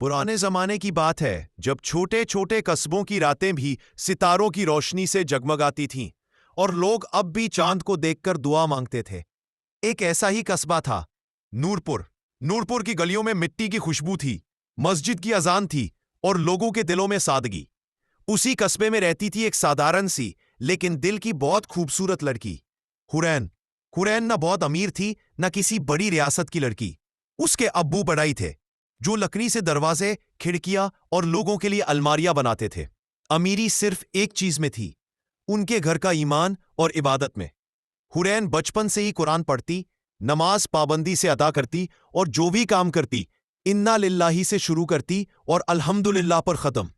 पुराने जमाने की बात है जब छोटे छोटे कस्बों की रातें भी सितारों की रोशनी से जगमगाती थीं और लोग अब भी चांद को देखकर दुआ मांगते थे। एक ऐसा ही कस्बा था नूरपुर। नूरपुर की गलियों में मिट्टी की खुशबू थी, मस्जिद की अजान थी और लोगों के दिलों में सादगी। उसी कस्बे में रहती थी एक साधारण सी लेकिन दिल की बहुत खूबसूरत लड़की, हुरैन। हुरैन न बहुत अमीर थी न किसी बड़ी रियासत की लड़की। उसके अब्बू बढ़ई थे जो लकड़ी से दरवाजे, खिड़कियां और लोगों के लिए अलमारियां बनाते थे। अमीरी सिर्फ एक चीज में थी, उनके घर का ईमान और इबादत में। हुरैन बचपन से ही कुरान पढ़ती, नमाज पाबंदी से अदा करती और जो भी काम करती इन्ना लिल्लाही से शुरू करती और अल्हम्दुलिल्लाह पर खत्म।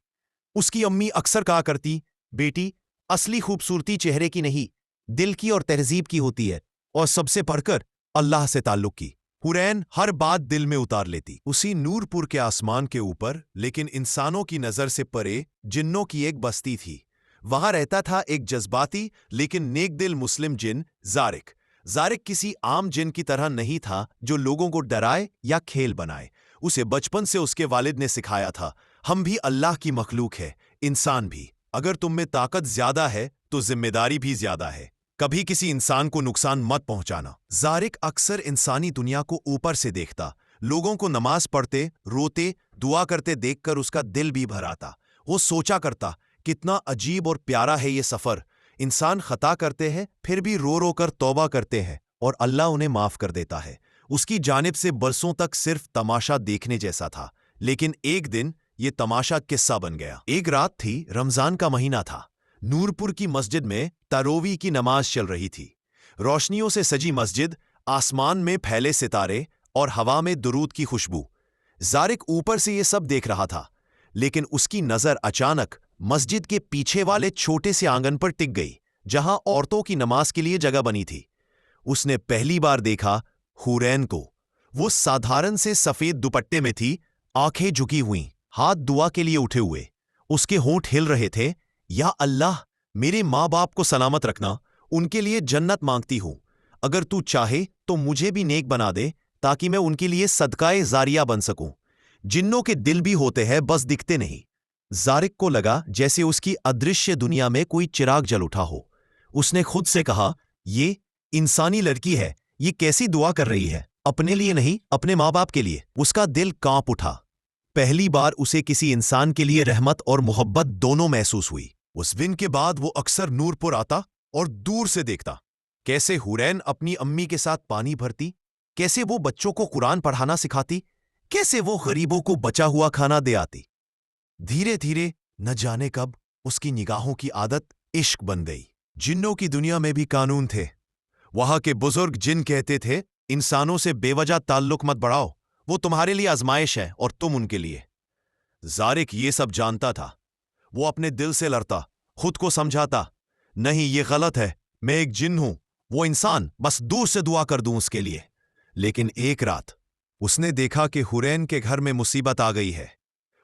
उसकी अम्मी अक्सर कहा करती, बेटी, असली खूबसूरती चेहरे की नहीं, दिल की और तहजीब की होती है, और सबसे बढ़कर अल्लाह से ताल्लुक की। हुरैन हर बात दिल में उतार लेती। उसी नूरपुर के आसमान के ऊपर, लेकिन इंसानों की नजर से परे, जिन्नों की एक बस्ती थी। वहां रहता था एक जज्बाती लेकिन नेक दिल मुस्लिम जिन, जारिक। जारिक किसी आम जिन की तरह नहीं था जो लोगों को डराए या खेल बनाए। उसे बचपन से उसके वालिद ने सिखाया था, हम भी अल्लाह की मखलूक है, इंसान भी। अगर तुम में ताकत ज्यादा है तो जिम्मेदारी भी ज्यादा है। कभी किसी इंसान को नुकसान मत पहुंचाना। जारिक अक्सर इंसानी दुनिया को ऊपर से देखता, लोगों को नमाज पढ़ते, रोते, दुआ करते देखकर उसका दिल भी भर आता। वो सोचा करता, कितना अजीब और प्यारा है ये सफर। इंसान खता करते हैं फिर भी रो रो कर तौबा करते हैं और अल्लाह उन्हें माफ कर देता है। उसकी जानिब से बरसों तक सिर्फ तमाशा देखने जैसा था, लेकिन एक दिन ये तमाशा किस्सा बन गया। एक रात थी, रमजान का महीना था। नूरपुर की मस्जिद में तरावी की नमाज चल रही थी। रोशनियों से सजी मस्जिद, आसमान में फैले सितारे और हवा में दुरूद की खुशबू। जारिक ऊपर से ये सब देख रहा था, लेकिन उसकी नजर अचानक मस्जिद के पीछे वाले छोटे से आंगन पर टिक गई, जहां औरतों की नमाज के लिए जगह बनी थी। उसने पहली बार देखा हुरैन को। वो साधारण से सफेद दुपट्टे में थी, आंखें झुकी हुई, हाथ दुआ के लिए उठे हुए। उसके होंठ हिल रहे थे, या अल्लाह, मेरे माँ बाप को सलामत रखना, उनके लिए जन्नत मांगती हूं। अगर तू चाहे तो मुझे भी नेक बना दे ताकि मैं उनके लिए सदकाए जारिया बन सकूं। जिन्नों के दिल भी होते हैं, बस दिखते नहीं। जारिक को लगा जैसे उसकी अदृश्य दुनिया में कोई चिराग जल उठा हो। उसने खुद से कहा, ये इंसानी लड़की है, ये कैसी दुआ कर रही है? अपने लिए नहीं, अपने माँ बाप के लिए। उसका दिल कांप उठा। पहली बार उसे किसी इंसान के लिए रहमत और मोहब्बत दोनों महसूस हुई। उस दिन के बाद वो अक्सर नूरपुर आता और दूर से देखता, कैसे हुरैन अपनी अम्मी के साथ पानी भरती, कैसे वो बच्चों को कुरान पढ़ाना सिखाती, कैसे वो गरीबों को बचा हुआ खाना दे आती। धीरे धीरे न जाने कब उसकी निगाहों की आदत इश्क बन गई। जिन्नों की दुनिया में भी कानून थे। वहां के बुजुर्ग जिन कहते थे, इंसानों से बेवजह ताल्लुक मत बढ़ाओ, वो तुम्हारे लिए आजमाइश है और तुम उनके लिए। जारिक ये सब जानता था। वो अपने दिल से लड़ता, खुद को समझाता, नहीं ये गलत है, मैं एक जिन हूं, वो इंसान, बस दूर से दुआ कर दूं उसके लिए। लेकिन एक रात उसने देखा कि हुरैन के घर में मुसीबत आ गई है।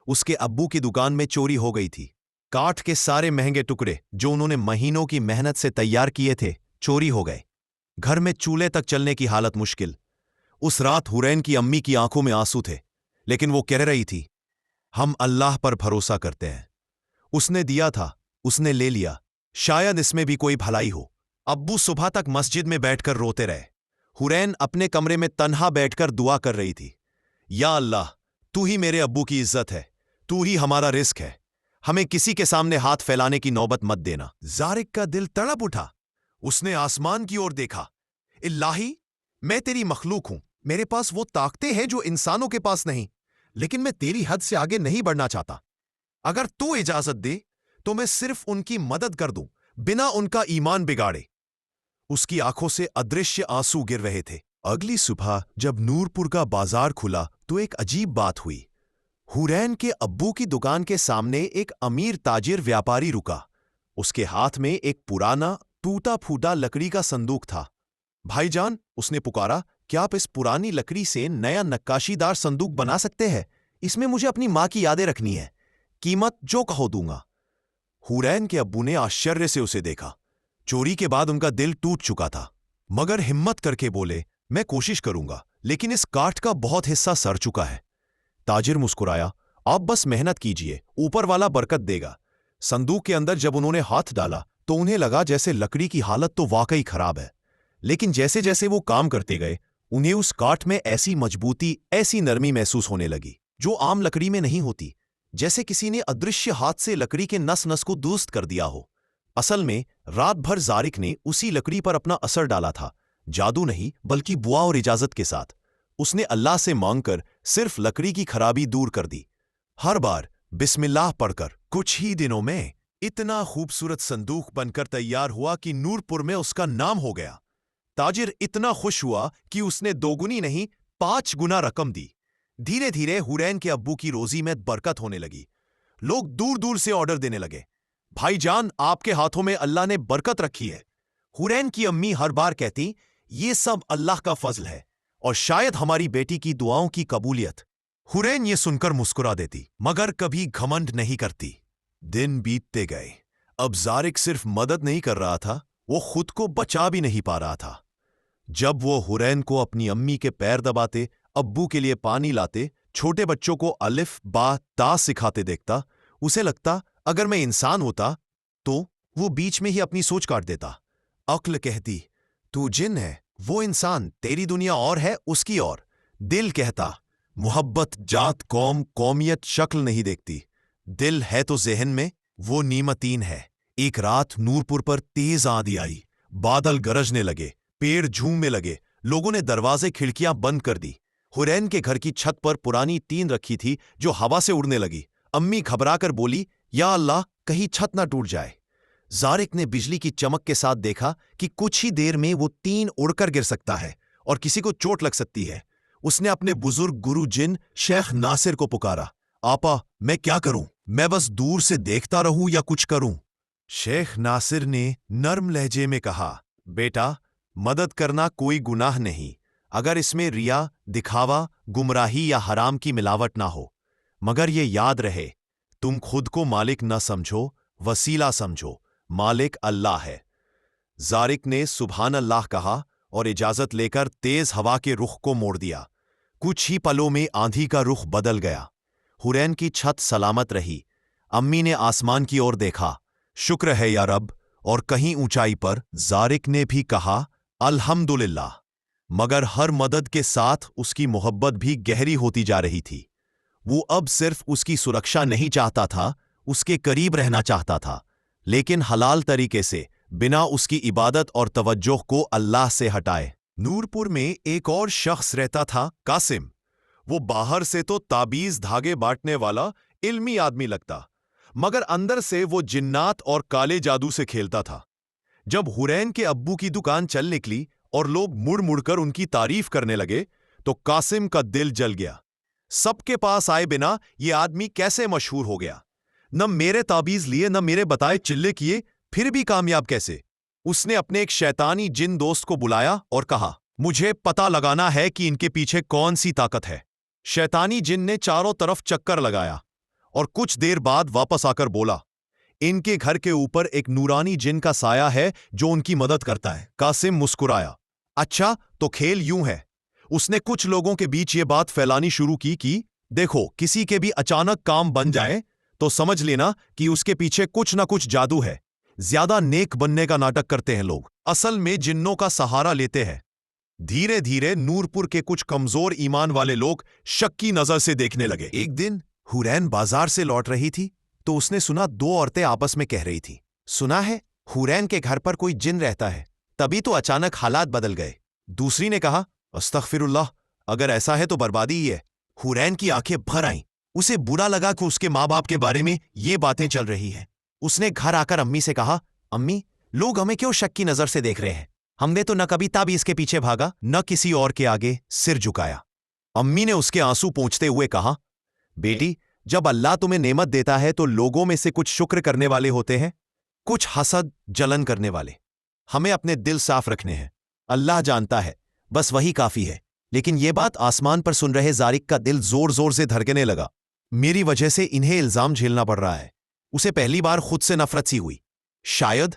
उसके अब्बू की दुकान में चोरी हो गई थी। काठ के सारे महंगे टुकड़े जो उन्होंने महीनों की मेहनत से तैयार किए थे, चोरी हो गए। घर में चूल्हे तक चलने की हालत मुश्किल। उस रात हुरैन की अम्मी की आंखों में आंसू थे, लेकिन वो कह रही थी, हम अल्लाह पर भरोसा करते हैं। उसने दिया था, उसने ले लिया, शायद इसमें भी कोई भलाई हो। अब्बू सुबह तक मस्जिद में बैठकर रोते रहे। हुरैन अपने कमरे में तन्हा बैठकर दुआ कर रही थी, या अल्लाह, तू ही मेरे अब्बू की इज्जत है, तू ही हमारा रिस्क है, हमें किसी के सामने हाथ फैलाने की नौबत मत देना। जारिक का दिल तड़प उठा। उसने आसमान की ओर देखा, इल्लाही, मैं तेरी मखलूक हूं, मेरे पास वो ताकतें हैं जो इंसानों के पास नहीं, लेकिन मैं तेरी हद से आगे नहीं बढ़ना चाहता। अगर तू इजाजत दे तो मैं सिर्फ उनकी मदद कर दूं, बिना उनका ईमान बिगाड़े। उसकी आंखों से अदृश्य आंसू गिर रहे थे। अगली सुबह जब नूरपुर का बाजार खुला तो एक अजीब बात हुई। हुरैन के अब्बू की दुकान के सामने एक अमीर ताजिर व्यापारी रुका। उसके हाथ में एक पुराना टूटा फूटा लकड़ी का संदूक था। भाईजान, उसने पुकारा, क्या आप इस पुरानी लकड़ी से नया नक्काशीदार संदूक बना सकते हैं? इसमें मुझे अपनी माँ की यादें रखनी है, कीमत जो कहो दूंगा। हुरैन के अब्बू ने आश्चर्य से उसे देखा। चोरी के बाद उनका दिल टूट चुका था, मगर हिम्मत करके बोले, मैं कोशिश करूंगा, लेकिन इस काठ का बहुत हिस्सा सड़ चुका है। ताजिर मुस्कुराया आप बस मेहनत कीजिए, ऊपर वाला बरकत देगा। संदूक के अंदर जब उन्होंने हाथ डाला तो उन्हें लगा जैसे लकड़ी की हालत तो वाकई खराब है, लेकिन जैसे जैसे वो काम करते गए उन्हें उस काठ में ऐसी मजबूती, ऐसी नरमी महसूस होने लगी जो आम लकड़ी में नहीं होती, जैसे किसी ने अदृश्य हाथ से लकड़ी के नस नस को दुरुस्त कर दिया हो। असल में रात भर जारिक ने उसी लकड़ी पर अपना असर डाला था, जादू नहीं बल्कि बुआ और इजाजत के साथ। उसने अल्लाह से मांगकर सिर्फ लकड़ी की खराबी दूर कर दी, हर बार बिस्मिल्लाह पढ़कर। कुछ ही दिनों में इतना खूबसूरत संदूक बनकर तैयार हुआ कि नूरपुर में उसका नाम हो गया। ताजिर इतना खुश हुआ कि उसने 2 गुनी नहीं 5 गुना रकम दी। धीरे धीरे हुरैन के अब्बू की रोजी में बरकत होने लगी। लोग दूर दूर से ऑर्डर देने लगे, भाईजान आपके हाथों में अल्लाह ने बरकत रखी है। हुरैन की अम्मी हर बार कहती, ये सब अल्लाह का फजल है और शायद हमारी बेटी की दुआओं की कबूलियत। हुरैन ये सुनकर मुस्कुरा देती, मगर कभी घमंड नहीं करती। दिन बीतते गए। अब जारिक सिर्फ मदद नहीं कर रहा था, वो खुद को बचा भी नहीं पा रहा था। जब वो हुरैन को अपनी अम्मी के पैर दबाते, अब्बू के लिए पानी लाते, छोटे बच्चों को अलिफ बा ता सिखाते देखता, उसे लगता अगर मैं इंसान होता तो वो बीच में ही अपनी सोच काट देता। अक्ल कहती तू जिन है, वो इंसान, तेरी दुनिया और है उसकी और। दिल कहता मोहब्बत जात कौम कौमियत शक्ल नहीं देखती, दिल है तो ज़हन में, वो नीमतीन है। एक रात नूरपुर पर तेज आंधी आई, बादल गरजने लगे, पेड़ झूमने लगे, लोगों ने दरवाजे खिड़कियां बंद कर दी। हुरैन के घर की छत पर पुरानी टीन रखी थी जो हवा से उड़ने लगी। अम्मी घबराकर बोली, या अल्लाह कहीं छत ना टूट जाए। जारिक ने बिजली की चमक के साथ देखा कि कुछ ही देर में वो टीन उड़कर गिर सकता है और किसी को चोट लग सकती है। उसने अपने बुजुर्ग गुरु जिन शेख नासिर को पुकारा, आपा मैं क्या करूं? मैं बस दूर से देखता रहूं या कुछ करूं? शेख नासिर ने नर्म लहजे में कहा, बेटा मदद करना कोई गुनाह नहीं, अगर इसमें रिया, दिखावा, गुमराही या हराम की मिलावट ना हो। मगर ये याद रहे, तुम खुद को मालिक न समझो, वसीला समझो, मालिक अल्लाह है। जारिक ने सुभान अल्लाह कहा और इजाजत लेकर तेज हवा के रुख को मोड़ दिया। कुछ ही पलों में आंधी का रुख बदल गया। हुरैन की छत सलामत रही। अम्मी ने आसमान की ओर देखा, शुक्र है या रब, और कहीं ऊंचाई पर जारिक ने भी कहा अल्हम्दुलिल्लाह। मगर हर मदद के साथ उसकी मोहब्बत भी गहरी होती जा रही थी। वो अब सिर्फ उसकी सुरक्षा नहीं चाहता था, उसके करीब रहना चाहता था, लेकिन हलाल तरीके से, बिना उसकी इबादत और तवज्जो को अल्लाह से हटाए। नूरपुर में एक और शख्स रहता था, कासिम। वो बाहर से तो ताबीज धागे बांटने वाला इल्मी आदमी लगता, मगर अंदर से वो जिन्नात और काले जादू से खेलता था। जब हुरैन के अब्बू की दुकान चल निकली और लोग मुड़ मुड़कर उनकी तारीफ करने लगे तो कासिम का दिल जल गया। सबके पास आए बिना ये आदमी कैसे मशहूर हो गया? न मेरे ताबीज लिए, न मेरे बताए चिल्ले किए, फिर भी कामयाब कैसे? उसने अपने एक शैतानी जिन दोस्त को बुलाया और कहा, मुझे पता लगाना है कि इनके पीछे कौन सी ताकत है। शैतानी जिन ने चारों तरफ चक्कर लगाया और कुछ देर बाद वापस आकर बोला, इनके घर के ऊपर एक नूरानी जिन का साया है जो उनकी मदद करता है। कासिम मुस्कुराया, अच्छा तो खेल यूं है। उसने कुछ लोगों के बीच ये बात फैलानी शुरू की कि देखो, किसी के भी अचानक काम बन जाए तो समझ लेना कि उसके पीछे कुछ ना कुछ जादू है। ज्यादा नेक बनने का नाटक करते हैं लोग, असल में जिन्नों का सहारा लेते हैं। धीरे धीरे नूरपुर के कुछ कमजोर ईमान वाले लोग शक की नजर से देखने लगे। एक दिन हुरैन बाजार से लौट रही थी तो उसने सुना 2 औरतें आपस में कह रही थी, सुना है हुरैन के घर पर कोई जिन रहता है, तभी तो अचानक हालात बदल गए। दूसरी ने कहा, अस्तगफिरुल्लाह, अगर ऐसा है तो बर्बादी ही है। हुरैन की आंखें भर आईं। उसे बुरा लगा कि उसके माँ बाप के बारे में ये बातें चल रही हैं। उसने घर आकर अम्मी से कहा, अम्मी लोग हमें क्यों शक की नजर से देख रहे हैं? हमने तो न कभी ताबीज के पीछे भागा, न किसी और के आगे सिर झुकाया। अम्मी ने उसके आंसू पोंछते हुए कहा, बेटी जब अल्लाह तुम्हें नेमत देता है तो लोगों में से कुछ शुक्र करने वाले होते हैं, कुछ हसद जलन करने वाले। हमें अपने दिल साफ रखने हैं, अल्लाह जानता है, बस वही काफी है। लेकिन यह बात आसमान पर सुन रहे जारिक का दिल जोर जोर से धड़कने लगा। मेरी वजह से इन्हें इल्जाम झेलना पड़ रहा है। उसे पहली बार खुद से नफरत सी हुई। शायद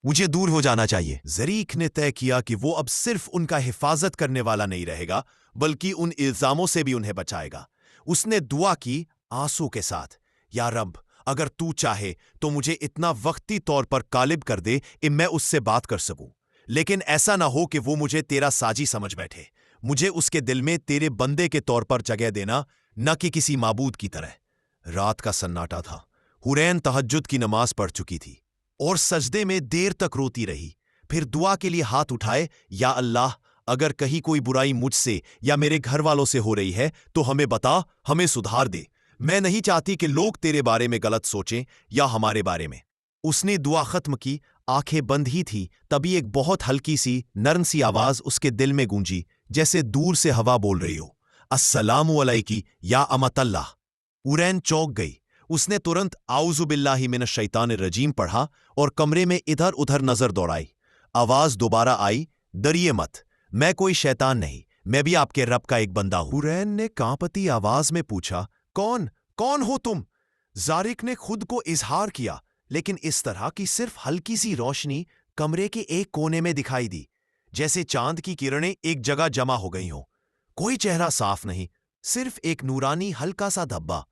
मुझे दूर हो जाना चाहिए। जरीक ने तय किया कि वो अब सिर्फ उनका हिफाजत करने वाला नहीं रहेगा, बल्कि उन इल्जामों से भी उन्हें बचाएगा। उसने दुआ की, आंसू के साथ, या रब, अगर तू चाहे तो मुझे इतना वक्ती तौर पर गालिब कर दे कि मैं उससे बात कर सकूं, लेकिन ऐसा ना हो कि वो मुझे तेरा साजी समझ बैठे। मुझे उसके दिल में तेरे बंदे के तौर पर जगह देना, न कि किसी माबूद की तरह। रात का सन्नाटा था। हुरैन तहज्जुद की नमाज पढ़ चुकी थी और सजदे में देर तक रोती रही। फिर दुआ के लिए हाथ उठाए, या अल्लाह, अगर कहीं कोई बुराई मुझसे या मेरे घर वालों से हो रही है तो हमें बता, हमें सुधार दे। मैं नहीं चाहती कि लोग तेरे बारे में गलत सोचें या हमारे बारे में। उसने दुआ खत्म की, आंखें बंद ही थी, तभी एक बहुत हल्की सी नरम सी आवाज उसके दिल में गूंजी, जैसे दूर से हवा बोल रही हो, अस्सलामु अलैकी या अमतल्लाह। हुरैन चौंक गई। उसने तुरंत आऊज़ु बिल्लाहि मिनश शैतानिर रजीम पढ़ा और कमरे में इधर उधर नजर दौड़ाई। आवाज दोबारा आई, डरिए मत, मैं कोई शैतान नहीं, मैं भी आपके रब का एक बंदा हूं। हुरैन ने कांपती आवाज में पूछा, कौन कौन हो तुम? जारिक ने खुद को इजहार किया, लेकिन इस तरह की सिर्फ हल्की सी रोशनी कमरे के एक कोने में दिखाई दी, जैसे चांद की किरणें एक जगह जमा हो गई हों। कोई चेहरा साफ नहीं, सिर्फ एक नूरानी हल्का सा धब्बा।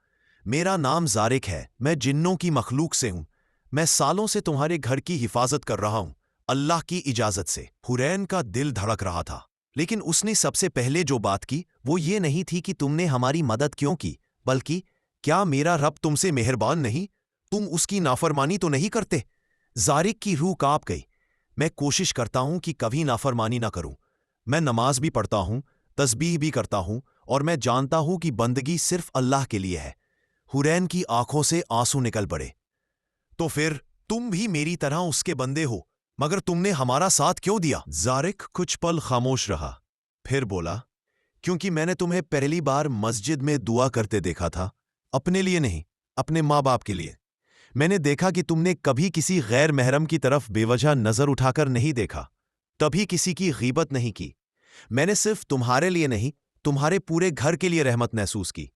मेरा नाम जारिक है, मैं जिन्नों की मखलूक से हूं। मैं सालों से तुम्हारे घर की हिफाजत कर रहा हूं, अल्लाह की इजाजत से। हुरैन का दिल धड़क रहा था, लेकिन उसने सबसे पहले जो बात की वो ये नहीं थी कि तुमने हमारी मदद क्यों की, बल्कि क्या मेरा रब तुमसे मेहरबान नहीं? तुम उसकी नाफरमानी तो नहीं करते? जारिक की रूह कांप गई। मैं कोशिश करता हूं कि कभी नाफरमानी ना करूं। मैं नमाज भी पढ़ता हूं, तस्बीह भी करता हूं, और मैं जानता हूं कि बंदगी सिर्फ अल्लाह के लिए है। हुरैन की आंखों से आंसू निकल पड़े। तो फिर तुम भी मेरी तरह उसके बंदे हो, मगर तुमने हमारा साथ क्यों दिया? जारिक कुछ पल खामोश रहा, फिर बोला, क्योंकि मैंने तुम्हें पहली बार मस्जिद में दुआ करते देखा था, अपने लिए नहीं, अपने माँ बाप के लिए। मैंने देखा कि तुमने कभी किसी गैर महरम की तरफ बेवजह नजर उठाकर नहीं देखा, तभी किसी की गीबत नहीं की। मैंने सिर्फ तुम्हारे लिए नहीं, तुम्हारे पूरे घर के लिए रहमत महसूस की।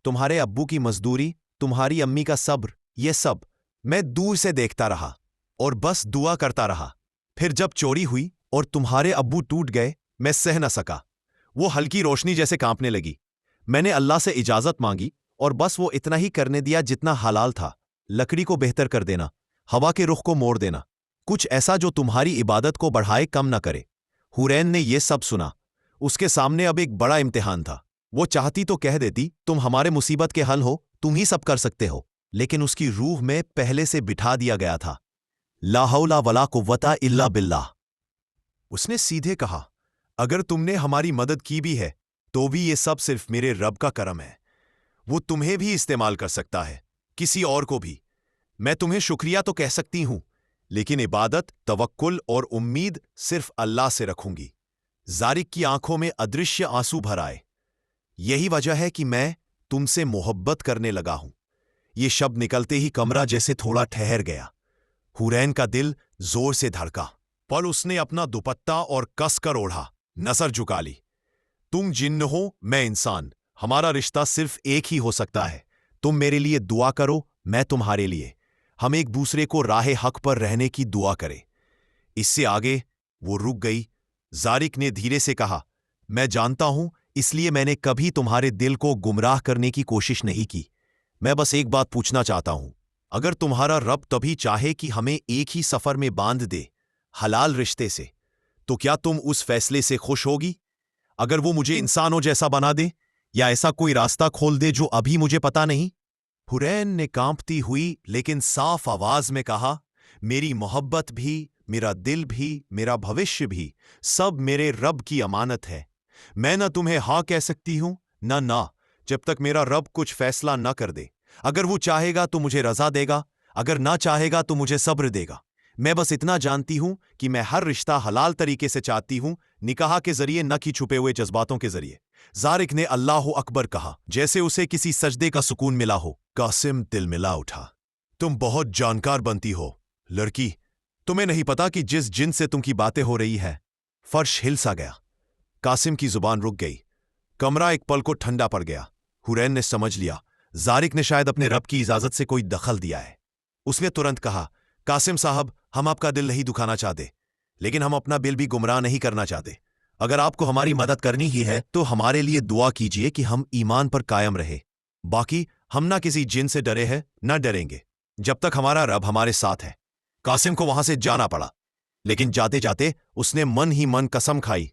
तुम्हारे अब्बू की मजदूरी, तुम्हारी अम्मी का सब्र, ये सब मैं दूर से देखता रहा और बस दुआ करता रहा। फिर जब चोरी हुई और तुम्हारे अब्बू टूट गए, मैं सह न सका। वो हल्की रोशनी जैसे कांपने लगी। मैंने अल्लाह से इजाजत मांगी और बस वो इतना ही करने दिया जितना हलाल था। लकड़ी को बेहतर कर देना, हवा के रुख को मोड़ देना, कुछ ऐसा जो तुम्हारी इबादत को बढ़ाए, कम न करे। हुरैन ने यह सब सुना। उसके सामने अब एक बड़ा इम्तिहान था। वो चाहती तो कह देती, तुम हमारे मुसीबत के हल हो, तुम ही सब कर सकते हो, लेकिन उसकी रूह में पहले से बिठा दिया गया था, ला हौला वला कुव्वता इल्ला बिल्लाह। उसने सीधे कहा, अगर तुमने हमारी मदद की भी है तो भी ये सब सिर्फ मेरे रब का करम है। वो तुम्हें भी इस्तेमाल कर सकता है, किसी और को भी। मैं तुम्हें शुक्रिया तो कह सकती हूं, लेकिन इबादत, तवक्कुल और उम्मीद सिर्फ अल्लाह से रखूंगी। जारिक की आंखों में अदृश्य आंसू भर आए। यही वजह है कि मैं तुमसे मोहब्बत करने लगा हूं। ये शब्द निकलते ही कमरा जैसे थोड़ा ठहर गया। हुरैन का दिल जोर से धड़का, पर उसने अपना दुपट्टा और कसकर ओढ़ा, नजर झुका ली। तुम जिन्न हो, मैं इंसान, हमारा रिश्ता सिर्फ एक ही हो सकता है। तुम मेरे लिए दुआ करो, मैं तुम्हारे लिए। हम एक दूसरे को राह हक पर रहने की दुआ करें। इससे आगे वो रुक गई। जारिक ने धीरे से कहा, मैं जानता हूं, इसलिए मैंने कभी तुम्हारे दिल को गुमराह करने की कोशिश नहीं की। मैं बस एक बात पूछना चाहता हूं, अगर तुम्हारा रब तभी चाहे कि हमें एक ही सफर में बांध दे, हलाल रिश्ते से, तो क्या तुम उस फैसले से खुश होगी? अगर वो मुझे इंसानों जैसा बना दे या ऐसा कोई रास्ता खोल दे जो अभी मुझे पता नहीं? हुरैन ने कांपती हुई लेकिन साफ आवाज में कहा, मेरी मोहब्बत भी, मेरा दिल भी, मेरा भविष्य भी, सब मेरे रब की अमानत है। मैं न तुम्हें हाँ कह सकती हूं ना, जब तक मेरा रब कुछ फैसला न कर दे। अगर वो चाहेगा तो मुझे रजा देगा, अगर ना चाहेगा तो मुझे सब्र देगा। मैं बस इतना जानती हूं कि मैं हर रिश्ता हलाल तरीके से चाहती हूं, निकाह के जरिए, न कि छुपे हुए जज्बातों के जरिए। जारिक ने अल्लाह अकबर कहा, जैसे उसे किसी सजदे का सुकून मिला हो। कासिम दिल मिला उठा, तुम बहुत जानकार बनती हो लड़की। तुम्हें नहीं पता कि जिस जिन से तुम की बातें हो रही है। फर्श हिल सा गया। कासिम की जुबान रुक गई। कमरा एक पल को ठंडा पड़ गया। हुरैन ने समझ लिया, जारिक ने शायद अपने रब की इजाजत से कोई दखल दिया है। उसने तुरंत कहा, कासिम साहब, हम आपका दिल नहीं दुखाना चाहते, लेकिन हम अपना दिल भी गुमराह नहीं करना चाहते। अगर आपको हमारी मदद करनी ही है तो हमारे लिए दुआ कीजिए कि हम ईमान पर कायम रहे। बाकी ہم نہ کسی جن سے ڈرے ہیں نہ ڈریں گے جب تک ہمارا رب ہمارے ساتھ ہے۔ قاسم کو وہاں سے جانا پڑا، لیکن جاتے جاتے اس نے من ہی من قسم کھائی،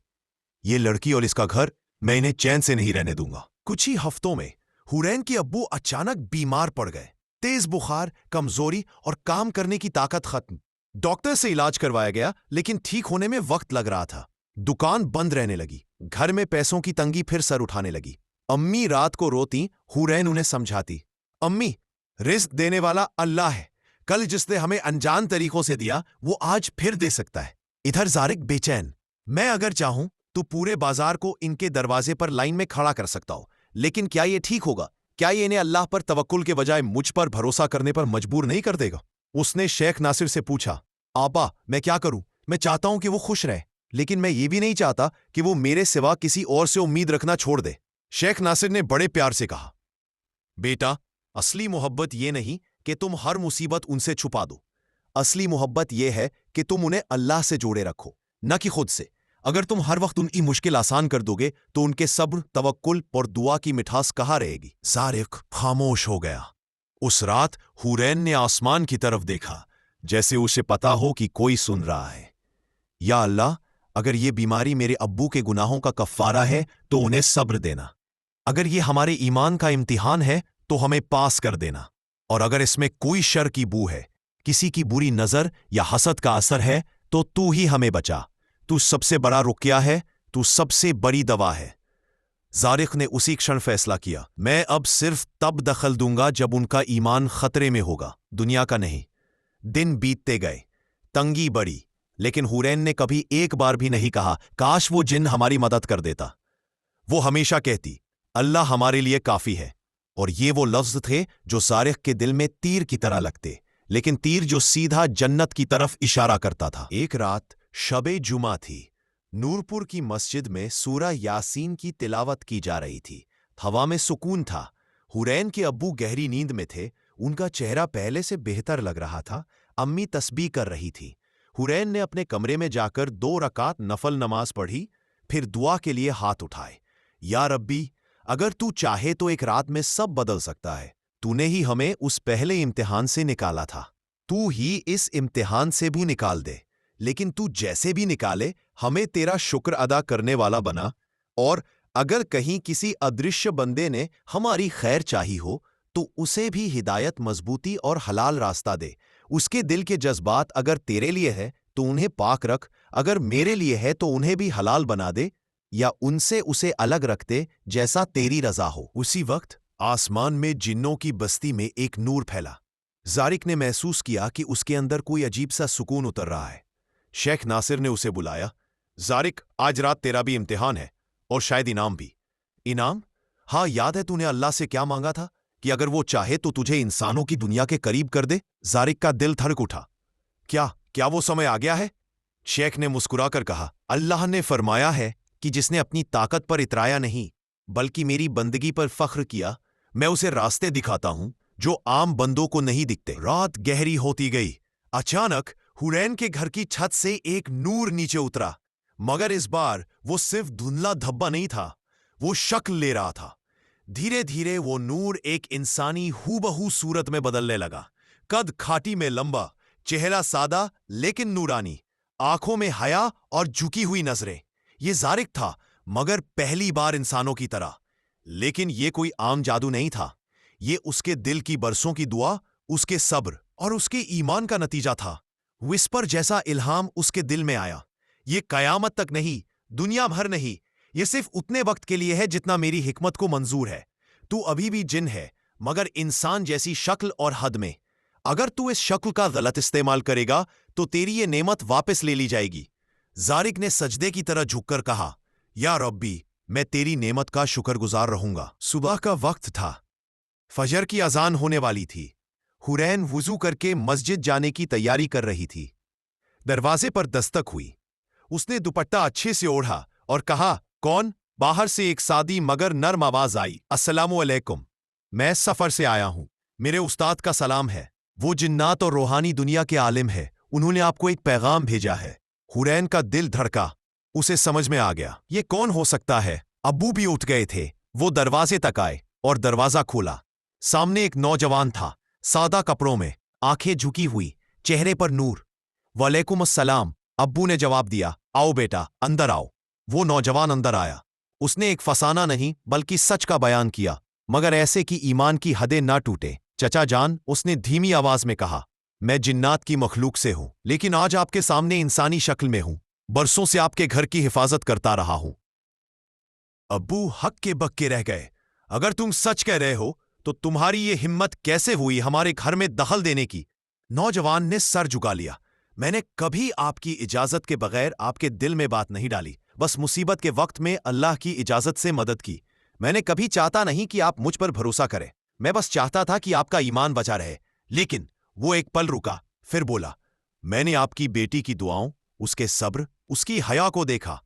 یہ لڑکی اور اس کا گھر میں انہیں چین سے نہیں رہنے دوں گا۔ کچھ ہی ہفتوں میں حورین کے ابو اچانک بیمار پڑ گئے۔ تیز بخار، کمزوری اور کام کرنے کی طاقت ختم۔ ڈاکٹر سے علاج کروایا گیا، لیکن ٹھیک ہونے میں وقت لگ رہا تھا۔ دکان بند رہنے لگی، گھر میں پیسوں کی تنگی پھر سر اٹھانے لگی۔ امی رات کو روتی، حورین انہیں سمجھاتی، امی، رزق دینے والا اللہ ہے، کل جس نے ہمیں انجان طریقوں سے دیا وہ آج پھر دے سکتا ہے۔ ادھر زارق بے چین، میں اگر چاہوں تو پورے بازار کو ان کے دروازے پر لائن میں کھڑا کر سکتا ہوں، لیکن کیا یہ ٹھیک ہوگا؟ کیا یہ انہیں اللہ پر توکل کے بجائے مجھ پر بھروسہ کرنے پر مجبور نہیں کر دے گا؟ اس نے شیخ ناصر سے پوچھا، آبا میں کیا کروں؟ میں چاہتا ہوں کہ وہ خوش رہے، لیکن میں یہ بھی نہیں چاہتا کہ وہ میرے سوا کسی اور سے امید رکھنا چھوڑ دے۔ شیخ ناصر نے بڑے پیار سے کہا، بیٹا، اصلی محبت یہ نہیں کہ تم ہر مصیبت ان سے چھپا دو، اصلی محبت یہ ہے کہ تم انہیں اللہ سے جوڑے رکھو، نہ کہ خود سے۔ اگر تم ہر وقت ان کی مشکل آسان کر دو گے تو ان کے صبر، توکل اور دعا کی مٹھاس کہاں رہے گی؟ زارق خاموش ہو گیا۔ اس رات حورین نے آسمان کی طرف دیکھا، جیسے اسے پتا ہو کہ کوئی سن رہا ہے۔ یا اللہ، اگر یہ بیماری میرے ابو کے گناہوں کا کفارہ ہے تو انہیں صبر دینا، اگر یہ ہمارے ایمان کا امتحان ہے تو ہمیں پاس کر دینا، اور اگر اس میں کوئی شر کی بو ہے، کسی کی بری نظر یا حسد کا اثر ہے تو ہی ہمیں بچا۔ تو سب سے بڑا رقیہ ہے، تو سب سے بڑی دوا ہے۔ زارق نے اسی کھشن فیصلہ کیا، میں اب صرف تب دخل دوں گا جب ان کا ایمان خطرے میں ہوگا، دنیا کا نہیں۔ دن بیتتے گئے، تنگی بڑھی، لیکن حورین نے کبھی ایک بار بھی نہیں کہا کاش وہ جن ہماری مدد کر دیتا۔ وہ ہمیشہ کہتی، اللہ ہمارے لیے کافی ہے، اور یہ وہ لفظ تھے جو زارق کے دل میں تیر کی طرح لگتے، لیکن تیر جو سیدھا جنت کی طرف اشارہ کرتا تھا۔ ایک رات شب جمعہ تھی، نورپور کی مسجد میں سورہ یاسین کی تلاوت کی جا رہی تھی۔ ہوا میں سکون تھا۔ حورین کے ابو گہری نیند میں تھے، ان کا چہرہ پہلے سے بہتر لگ رہا تھا۔ امی تسبیح کر رہی تھی۔ حورین نے اپنے کمرے میں جا کر 2 رکعت نفل نماز پڑھی، پھر دعا کے لیے ہاتھ اٹھائے۔ یا ربی، اگر تو چاہے تو ایک رات میں سب بدل سکتا ہے۔ تو نے ہی ہمیں اس پہلے امتحان سے نکالا تھا، تو ہی اس امتحان سے بھی نکال دے، لیکن تو جیسے بھی نکالے ہمیں تیرا شکر ادا کرنے والا بنا، اور اگر کہیں کسی ادرشیہ بندے نے ہماری خیر چاہی ہو تو اسے بھی ہدایت، مضبوطی اور حلال راستہ دے۔ اس کے دل کے جذبات اگر تیرے لیے ہے تو انہیں پاک رکھ، اگر میرے لیے ہے تو انہیں بھی حلال بنا دے، یا ان سے اسے الگ رکھ دے جیسا تیری رضا ہو۔ اسی وقت آسمان میں جنوں کی بستی میں ایک نور پھیلا۔ زارق نے محسوس کیا کہ اس کے اندر کوئی عجیب سا سکون اتر رہا ہے۔ شیخ ناصر نے اسے بلایا، زارق، آج رات تیرا بھی امتحان ہے، اور شاید انعام بھی۔ انعام؟ ہاں، یاد ہے تو نے اللہ سے کیا مانگا تھا کہ اگر وہ چاہے تو تجھے انسانوں کی دنیا کے قریب کر دے؟ زارق کا دل دھڑک اٹھا۔ کیا وہ سمے آ گیا ہے؟ شیخ نے مسکرا کر کہا، اللہ نے فرمایا ہے کہ جس نے اپنی طاقت پر اترایا نہیں بلکہ میری بندگی پر فخر کیا، میں اسے راستے دکھاتا ہوں جو عام بندوں کو نہیں دکھتے۔ رات گہری ہوتی گئی۔ اچانک حورین کے گھر کی چھت سے ایک نور نیچے اترا، مگر اس بار وہ صرف دھندلا دھبا نہیں تھا، وہ شکل لے رہا تھا۔ دھیرے دھیرے وہ نور ایک انسانی ہو بہو صورت میں بدلنے لگا۔ قد کھاٹی میں لمبا، چہرہ سادہ لیکن نورانی، آنکھوں میں حیا اور جھکی ہوئی نظریں۔ یہ زارق تھا، مگر پہلی بار انسانوں کی طرح۔ لیکن یہ کوئی عام جادو نہیں تھا، یہ اس کے دل کی برسوں کی دعا، اس کے صبر اور اس کے ایمان کا نتیجہ تھا۔ وسپر جیسا الہام اس کے دل میں آیا، یہ قیامت تک نہیں، دنیا بھر نہیں، یہ صرف اتنے وقت کے لیے ہے جتنا میری حکمت کو منظور ہے۔ تو ابھی بھی جن ہے، مگر انسان جیسی شکل اور حد میں۔ اگر تو اس شکل کا غلط استعمال کرے گا تو تیری یہ نعمت واپس لے لی جائے گی۔ زارق نے سجدے کی طرح جھک کر کہا، یا ربی، میں تیری نعمت کا شکر گزار رہوں گا۔ صبح کا وقت تھا، فجر کی اذان ہونے والی تھی۔ حورین وضو کر کے مسجد جانے کی تیاری کر رہی تھی۔ دروازے پر دستک ہوئی۔ اس نے دوپٹہ اچھے سے اوڑھا اور کہا، کون؟ باہر سے ایک سادی مگر نرم آواز آئی، السلام علیکم، میں سفر سے آیا ہوں، میرے استاد کا سلام ہے، وہ جنات اور روحانی دنیا کے عالم ہے، انہوں نے آپ کو ایک پیغام بھیجا ہے۔ حورین کا دل دھڑکا، اسے سمجھ میں آ گیا، یہ کون ہو سکتا ہے؟ ابو بھی اٹھ گئے تھے، وہ دروازے تک آئے اور دروازہ کھولا۔ सामने एक नौजवान था, सादा कपड़ों में, आंखें झुकी हुई, चेहरे पर नूर। वालेकुम अस्सलाम, अब्बू ने जवाब दिया। आओ बेटा, अंदर आओ। वो नौजवान अंदर आया। उसने एक फसाना नहीं बल्कि सच का बयान किया, मगर ऐसे कि ईमान की हदें ना टूटे। चचा जान, उसने धीमी आवाज में कहा, मैं जिन्नात की मखलूक से हूं, लेकिन आज आपके सामने इंसानी शक्ल में हूं। बरसों से आपके घर की हिफाजत करता रहा हूं। अब्बू हक्के बक्के रह गए। अगर तुम सच कह रहे हो तो तुम्हारी ये हिम्मत कैसे हुई हमारे घर में दखल देने की? नौजवान ने सर झुका लिया। मैंने कभी आपकी इजाजत के बगैर आपके दिल में बात नहीं डाली, बस मुसीबत के वक्त में अल्लाह की इजाजत से मदद की। मैंने कभी चाहता नहीं कि आप मुझ पर भरोसा करें, मैं बस चाहता था कि आपका ईमान बचा रहे। लेकिन वो एक पल रुका, फिर बोला, मैंने आपकी बेटी की दुआओं, उसके सब्र, उसकी हया को देखा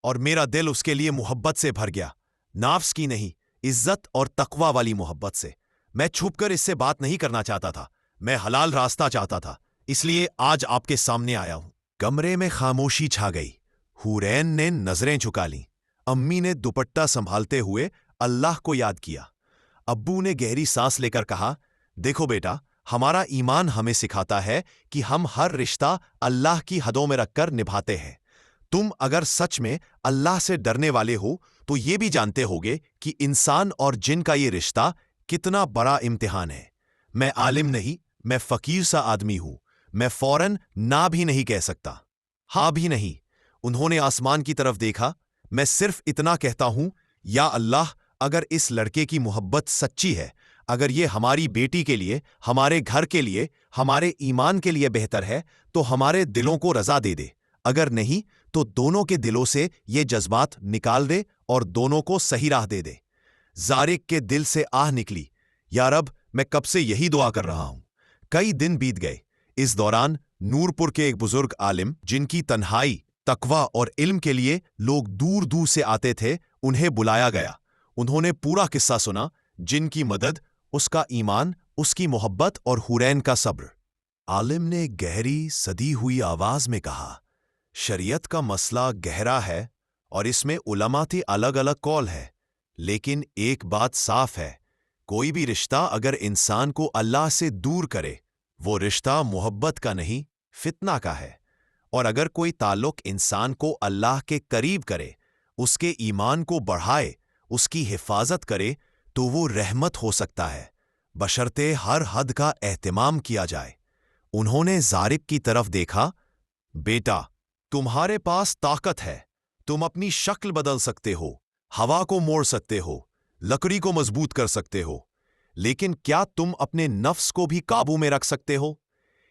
और मेरा दिल उसके लिए मोहब्बत से भर गया। नाफ्स की नहीं, इज्जत और तकवा वाली मोहब्बत से। मैं छुपकर इससे बात नहीं करना चाहता था, मैं हलाल रास्ता चाहता था, इसलिए आज आपके सामने आया हूं। कमरे में खामोशी छा गई। हुरैन ने नजरें झुका लीं। अम्मी ने दुपट्टा संभालते हुए अल्लाह को याद किया। अब्बू ने गहरी सांस लेकर कहा, देखो बेटा, हमारा ईमान हमें सिखाता है कि हम हर रिश्ता अल्लाह की हदों में रखकर निभाते हैं। तुम अगर सच में अल्लाह से डरने वाले हो तो ये भी जानते होगे कि इंसान और जिन का ये रिश्ता कितना बड़ा इम्तिहान है। मैं आलिम नहीं, मैं फकीर सा आदमी हूं। मैं फौरन ना भी नहीं कह सकता, हाँ भी नहीं। उन्होंने आसमान की तरफ देखा। मैं सिर्फ इतना कहता हूं, या अल्लाह, अगर इस लड़के की मोहब्बत सच्ची है, अगर ये हमारी बेटी के लिए, हमारे घर के लिए, हमारे ईमान के लिए बेहतर है, तो हमारे दिलों को रजा दे दे। अगर नहीं तो दोनों के दिलों से ये जज्बात निकाल दे और दोनों को सही राह दे दे। जारिक के दिल से आह निकली, या रब, मैं कब से यही दुआ कर रहा हूं। कई दिन बीत गए। इस दौरान नूरपुर के एक बुजुर्ग आलिम, जिनकी तन्हाई, तकवा और इल्म के लिए लोग दूर दूर से आते थे, उन्हें बुलाया गया। उन्होंने पूरा किस्सा सुना, जिनकी मदद, उसका ईमान, उसकी मोहब्बत और हुरैन का सब्र। आलिम ने गहरी सदी हुई आवाज में कहा, शरीयत का मसला गहरा है और इसमें उलमा के अलग अलग कौल है, लेकिन एक बात साफ है, कोई भी रिश्ता अगर इंसान को अल्लाह से दूर करे, वो रिश्ता मोहब्बत का नहीं, फितना का है। और अगर कोई ताल्लुक इंसान को अल्लाह के करीब करे, उसके ईमान को बढ़ाए, उसकी हिफाजत करे, तो वो रहमत हो सकता है, बशर्ते हर हद का एहतमाम किया जाए। उन्होंने जारिक की तरफ देखा, बेटा, तुम्हारे पास ताकत है, तुम अपनी शक्ल बदल सकते हो, हवा को मोड़ सकते हो, लकड़ी को मजबूत कर सकते हो, लेकिन क्या तुम अपने नफ्स को भी काबू में रख सकते हो?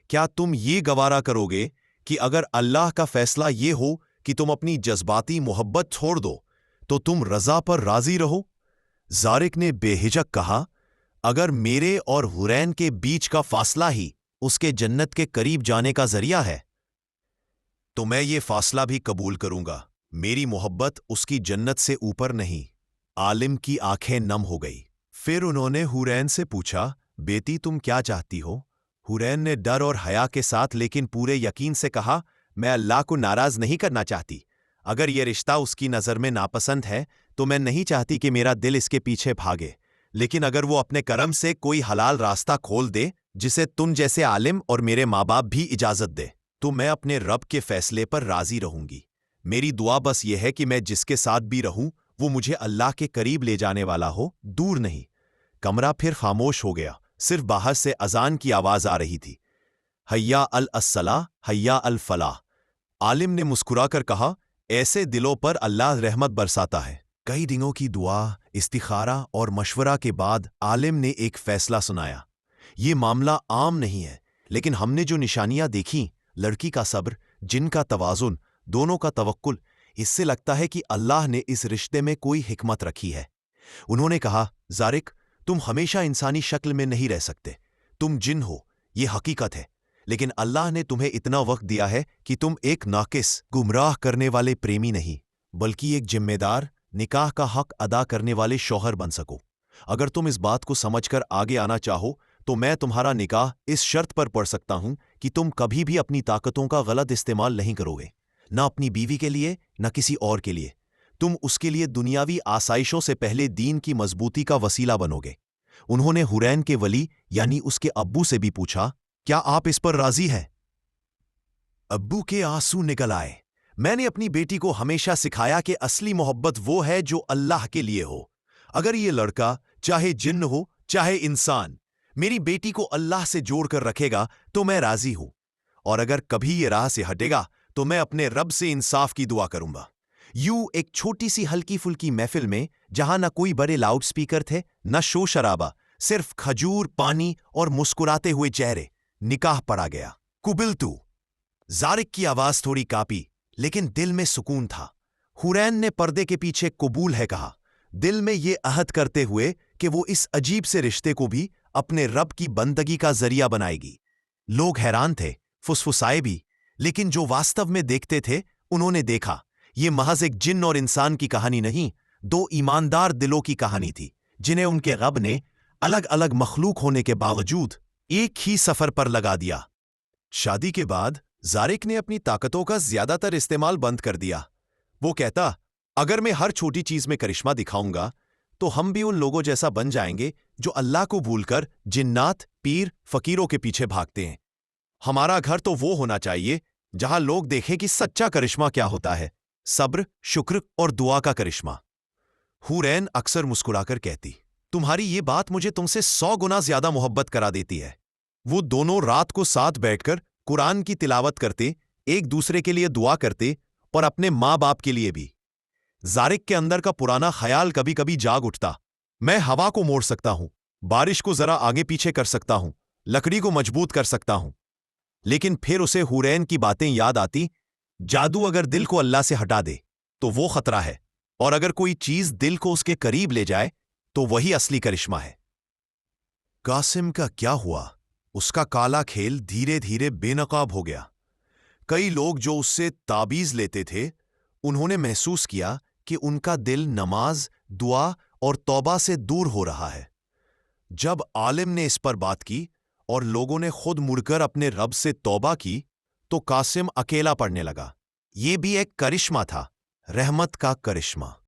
क्या तुम ये गवारा करोगे कि अगर अल्लाह का फैसला ये हो कि तुम अपनी जज्बाती मोहब्बत छोड़ दो, तो तुम रजा पर राजी रहो? जारिक ने बेहिचक कहा, अगर मेरे और हुरैन के बीच का फासला ही उसके जन्नत के करीब जाने का जरिया है, तो मैं ये फासला भी कबूल करूंगा। मेरी मोहब्बत उसकी जन्नत से ऊपर नहीं। आलिम की आंखें नम हो गई। फिर उन्होंने हुरैन से पूछा, बेटी, तुम क्या चाहती हो? हुरैन ने डर और हया के साथ लेकिन पूरे यकीन से कहा, मैं अल्लाह को नाराज नहीं करना चाहती। अगर यह रिश्ता उसकी नज़र में नापसंद है तो मैं नहीं चाहती कि मेरा दिल इसके पीछे भागे, लेकिन अगर वो अपने करम से कोई हलाल रास्ता खोल दे जिसे तुम जैसे आलिम और मेरे माँ बाप भी इजाजत दे, तो मैं अपने रब के फैसले पर राजी रहूंगी। मेरी दुआ बस यह है कि मैं जिसके साथ भी रहूं वो मुझे अल्लाह के करीब ले जाने वाला हो, दूर नहीं। कमरा फिर खामोश हो गया, सिर्फ बाहर से अजान की आवाज आ रही थी, हय्या अल अस्सला, हय्या अल फलाह। आलिम ने मुस्कुराकर कहा, ऐसे दिलों पर अल्लाह रहमत बरसाता है। कई दिनों की दुआ, इस्तिखारा और मशवरा के बाद आलिम ने एक फैसला सुनाया। ये मामला आम नहीं है, लेकिन हमने जो निशानियां देखी, लड़की का सब्र, जिन का तवाजुन, दोनों का तवक्कुल, इससे लगता है कि अल्लाह ने इस रिश्ते में कोई हिकमत रखी है। उन्होंने कहा, जारिक, तुम हमेशा इंसानी शक्ल में नहीं रह सकते। तुम जिन हो, ये हकीकत है, लेकिन अल्लाह ने तुम्हें इतना वक्त दिया है कि तुम एक नाकिस, गुमराह करने वाले प्रेमी नहीं, बल्कि एक जिम्मेदार, निकाह का हक अदा करने वाले शौहर बन सको। अगर तुम इस बात को समझकर आगे आना चाहो तो मैं तुम्हारा निकाह इस शर्त पर पढ़ सकता हूं कि तुम कभी भी अपनी ताकतों का गलत इस्तेमाल नहीं करोगे, न अपनी बीवी के लिए न किसी और के लिए। तुम उसके लिए दुनियावी आसाइशों से पहले दीन की मजबूती का वसीला बनोगे। انہوں نے حورین کے ولی یعنی اس کے ابو سے بھی پوچھا، کیا آپ اس پر راضی ہیں؟ ابو کے آنسو نکل آئے۔ میں نے اپنی بیٹی کو ہمیشہ سکھایا کہ اصلی محبت وہ ہے جو اللہ کے لیے ہو۔ اگر یہ لڑکا چاہے جن ہو چاہے انسان میری بیٹی کو اللہ سے جوڑ کر رکھے گا تو میں راضی ہوں، اور اگر کبھی یہ راہ سے ہٹے گا تو میں اپنے رب سے انصاف کی دعا کروں گا۔ یوں ایک چھوٹی سی ہلکی پھلکی محفل میں، جہاں نہ کوئی بڑے لاؤڈ سپیکر تھے نہ شور شرابہ، صرف کھجور، پانی اور مسکراتے ہوئے چہرے، نکاح پڑا گیا۔ قبلتو۔ زارق کی آواز تھوڑی کاپی لیکن دل میں سکون تھا۔ حورین نے پردے کے پیچھے قبول ہے کہا، دل میں یہ عہد کرتے ہوئے کہ وہ اس عجیب سے رشتے کو بھی اپنے رب کی بندگی کا ذریعہ بنائے گی۔ لوگ حیران تھے، فسفسائے بھی، لیکن جو واستو میں دیکھتے تھے انہوں نے دیکھا، یہ محض ایک جن اور انسان کی کہانی نہیں، دو ایماندار دلوں کی کہانی تھی جنہیں ان کے رب نے الگ الگ مخلوق ہونے کے باوجود ایک ہی سفر پر لگا دیا۔ شادی کے بعد زارق نے اپنی طاقتوں کا زیادہ تر استعمال بند کر دیا۔ وہ کہتا، اگر میں ہر چھوٹی چیز میں کرشمہ دکھاؤں گا تو ہم بھی ان لوگوں جیسا بن جائیں گے جو اللہ کو بھول کر جنات، پیر، فقیروں کے پیچھے بھاگتے ہیں۔ ہمارا گھر تو وہ ہونا چاہیے جہاں لوگ دیکھیں کہ سچا کرشمہ کیا ہوتا ہے، صبر، شکر اور دعا کا کرشمہ۔ حورین اکثر مسکرا کر کہتی، تمہاری یہ بات مجھے تم سے 100 گنا زیادہ محبت کرا دیتی ہے۔ وہ دونوں رات کو ساتھ بیٹھ کر قرآن کی تلاوت کرتے، ایک دوسرے کے لیے دعا کرتے اور اپنے ماں باپ کے لیے بھی۔ زارق کے اندر کا پرانا خیال کبھی کبھی جاگ اٹھتا، میں ہوا کو موڑ سکتا ہوں، بارش کو ذرا آگے پیچھے کر سکتا ہوں، لکڑی کو مضبوط کر سکتا ہوں۔ لیکن پھر اسے حورین کی باتیں یاد آتی، جادو اگر دل کو اللہ سے ہٹا دے تو وہ خطرہ ہے، اور اگر کوئی چیز دل کو اس کے قریب لے جائے تو وہی اصلی کرشمہ ہے۔ قاسم کا کیا ہوا؟ اس کا کالا کھیل دھیرے دھیرے بے نقاب ہو گیا۔ کئی لوگ جو اس سے تعبیز لیتے تھے انہوں نے محسوس کیا کہ ان کا دل نماز، دعا اور توبہ سے دور ہو رہا ہے۔ جب عالم نے اس پر بات کی اور لوگوں نے خود مڑ کر اپنے رب سے توبہ کی تو قاسم اکیلا پڑنے لگا۔ یہ بھی ایک کرشمہ تھا، رحمت کا کرشمہ۔